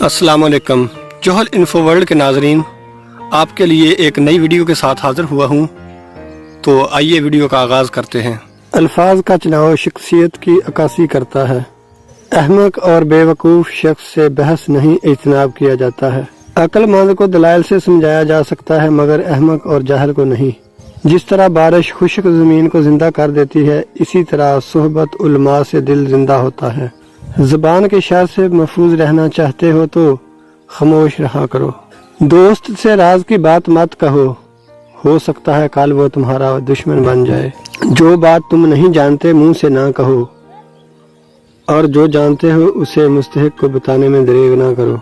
السلام علیکم جوہل info world کے ناظرین، آپ کے لیے ایک نئی ویڈیو کے ساتھ حاضر ہوا ہوں، تو آئیے ویڈیو کا آغاز کرتے ہیں۔ الفاظ کا چناؤ شخصیت کی عکاسی کرتا ہے۔ احمق اور بے وقوف شخص سے بحث نہیں اجتناب کیا جاتا ہے۔ عقل مند کو دلائل سے سمجھایا جا سکتا ہے مگر احمق اور جاہل کو نہیں۔ جس طرح بارش خشک زمین کو زندہ کر دیتی ہے، اسی طرح صحبت علماء سے دل زندہ ہوتا ہے۔ زبان کے شر سے محفوظ رہنا چاہتے ہو تو خاموش رہا کرو۔ دوست سے راز کی بات مت کہو، ہو سکتا ہے کل وہ تمہارا دشمن بن جائے۔ جو بات تم نہیں جانتے منہ سے نہ کہو، اور جو جانتے ہو اسے مستحق کو بتانے میں دریغ نہ کرو۔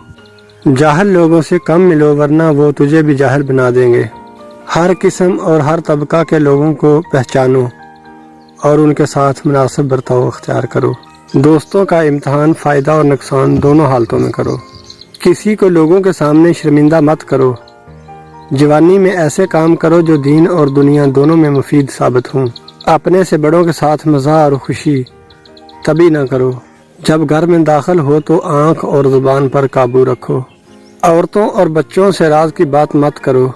جاہل لوگوں سے کم ملو ورنہ وہ تجھے بھی جاہل بنا دیں گے۔ ہر قسم اور ہر طبقہ کے لوگوں کو پہچانو اور ان کے ساتھ مناسب برتاؤ اختیار کرو۔ دوستوں کا امتحان فائدہ اور نقصان دونوں حالتوں میں کرو۔ کسی کو لوگوں کے سامنے شرمندہ مت کرو۔ جوانی میں ایسے کام کرو جو دین اور دنیا دونوں میں مفید ثابت ہوں۔ اپنے سے بڑوں کے ساتھ مزاح اور خوشی تبھی نہ کرو جب گھر میں داخل ہو تو آنکھ اور زبان پر قابو رکھو۔ عورتوں اور بچوں سے راز کی بات مت کرو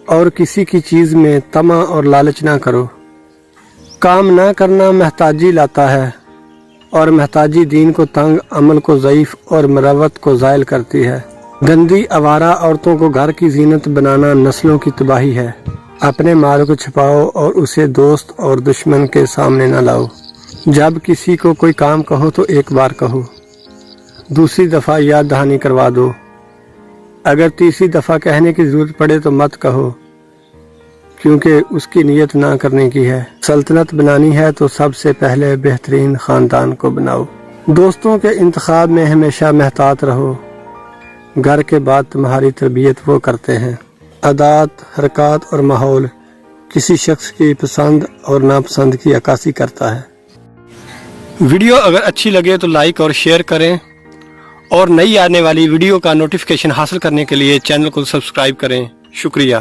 اور کسی کی چیز میں طمع اور لالچ نہ کرو۔ کام نہ کرنا محتاجی لاتا ہے، اور محتاجی دین کو تنگ، عمل کو ضعیف اور مروت کو زائل کرتی ہے۔ گندی آوارہ عورتوں کو گھر کی زینت بنانا نسلوں کی تباہی ہے۔ اپنے مال کو چھپاؤ اور اسے دوست اور دشمن کے سامنے نہ لاؤ۔ جب کسی کو کوئی کام کہو تو ایک بار کہو، دوسری دفعہ یاد دہانی کروا دو۔ اگر تیسری دفعہ کہنے کی ضرورت پڑے تو مت کہو، کیونکہ اس کی نیت نہ کرنے کی ہے۔ سلطنت بنانی ہے تو سب سے پہلے بہترین خاندان کو بناؤ۔ دوستوں کے انتخاب میں ہمیشہ محتاط رہو، گھر کے بعد تمہاری تربیت وہ کرتے ہیں۔ عادات، حرکات اور ماحول کسی شخص کی پسند اور ناپسند کی عکاسی کرتا ہے۔ ویڈیو اگر اچھی لگے تو لائک اور شیئر کریں، اور نئی آنے والی ویڈیو کا نوٹیفیکیشن حاصل کرنے کے لیے چینل کو سبسکرائب کریں۔ شکریہ۔